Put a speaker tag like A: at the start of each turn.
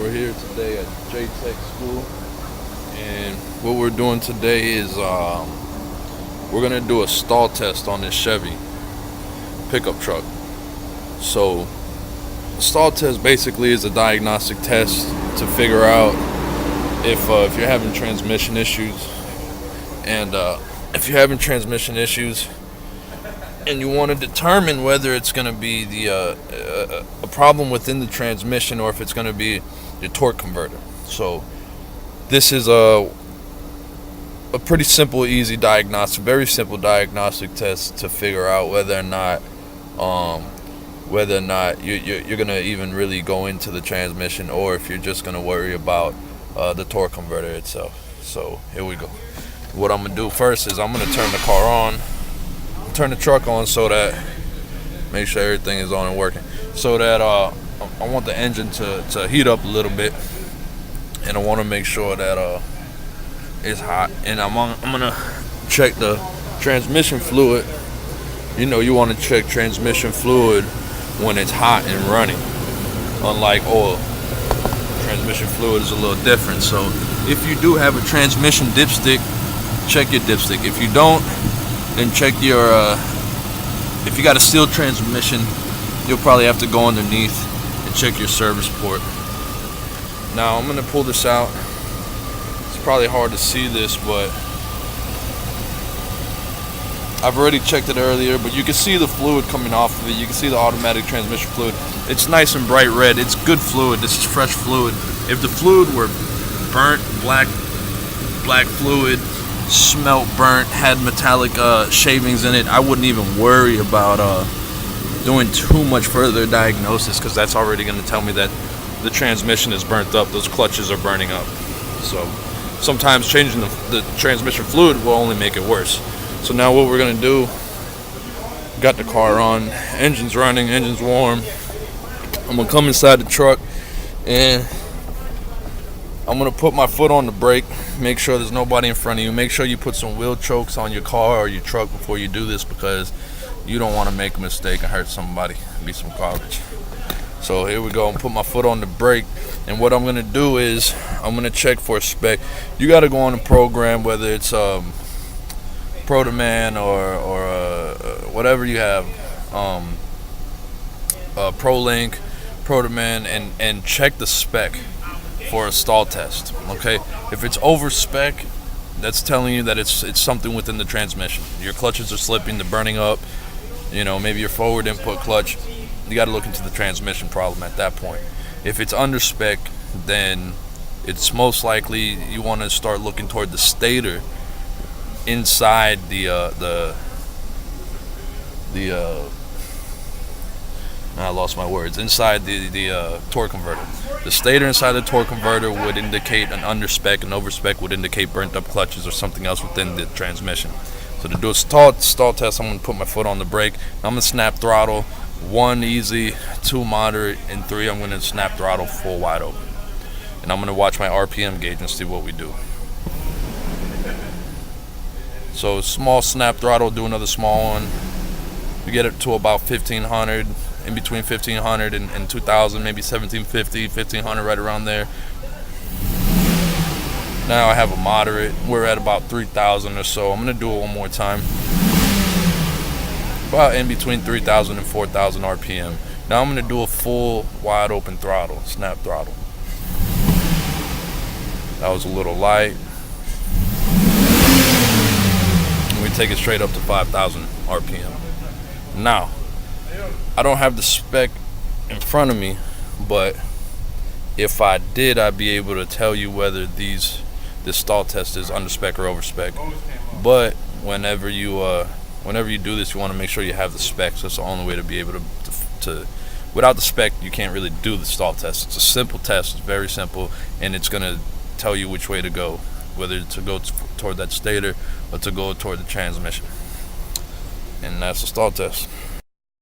A: We're here today at J-Tech School, and what we're doing today is we're gonna do a stall test on this Chevy pickup truck. So, the stall test basically is a diagnostic test to figure out if you're having transmission issues, and if you're having transmission issues, and you want to determine whether it's going to be a problem within the transmission or if it's going to be your torque converter. So this is a pretty simple, easy diagnostic, very simple diagnostic test to figure out whether or not you're going to even really go into the transmission, or if you're just going to worry about the torque converter itself. So here we go. What I'm going to do first is I'm going to turn the car on. Turn the truck on so that, make sure everything is on and working, so that I want the engine to heat up a little bit, and I want to make sure that it's hot. And I'm gonna check the transmission fluid. You know, you want to check transmission fluid when it's hot and running, unlike oil. Transmission fluid is a little different. So if you do have a transmission dipstick, check your dipstick. If you don't, then check your, if you got a steel transmission, you'll probably have to go underneath and check your service port. Now I'm gonna pull this out. It's probably hard to see this, but I've already checked it earlier, but you can see the fluid coming off of it. You can see the automatic transmission fluid. It's nice and bright red. It's good fluid. This is fresh fluid. If the fluid were burnt, black fluid, smelt burnt, had metallic shavings in it, I wouldn't even worry about doing too much further diagnosis, because that's already going to tell me that the transmission is burnt up, those clutches are burning up. So sometimes changing the transmission fluid will only make it worse. So now what we're going to do, got the car on, engine's running, engine's warm. I'm going to come inside the truck and I'm going to put my foot on the brake, make sure there's nobody in front of you. Make sure you put some wheel chokes on your car or your truck before you do this, because you don't want to make a mistake and hurt somebody, be some garbage. So here we go. I'm put my foot on the brake, and what I'm going to do is I'm going to check for a spec. You got to go on the program, whether it's ProDemand or whatever you have, ProLink, ProDemand, and check the spec for a stall test. Okay, if it's over spec, that's telling you that it's something within the transmission. Your clutches are slipping, they're burning up. You know, maybe your forward input clutch. You got to look into the transmission problem at that point. If it's under spec, then it's most likely you want to start looking toward the stator inside I lost my words. Inside the torque converter. The stator inside the torque converter would indicate an under-spec, and over-spec would indicate burnt-up clutches or something else within the transmission. So to do a stall test, I'm going to put my foot on the brake. I'm going to snap throttle. 1 easy, 2 moderate, and 3 I'm going to snap throttle full wide open. And I'm going to watch my RPM gauge and see what we do. So small snap throttle, do another small one. We get it to about 1500. In between 1500 and 2000, maybe 1750, 1500, right around there. Now I have a moderate. We're at about 3000 or so. I'm gonna do it one more time. About in between 3000 and 4000 RPM. Now I'm gonna do a full wide open throttle, snap throttle. That was a little light. And we take it straight up to 5000 RPM. Now, I don't have the spec in front of me, but if I did, I'd be able to tell you whether this stall test is under spec or over spec. But whenever you do this, you want to make sure you have the specs. That's the only way to be able to without the spec, you can't really do the stall test. It's a simple test. It's very simple, and it's going to tell you which way to go, whether to go toward that stator or to go toward the transmission. And that's the stall test.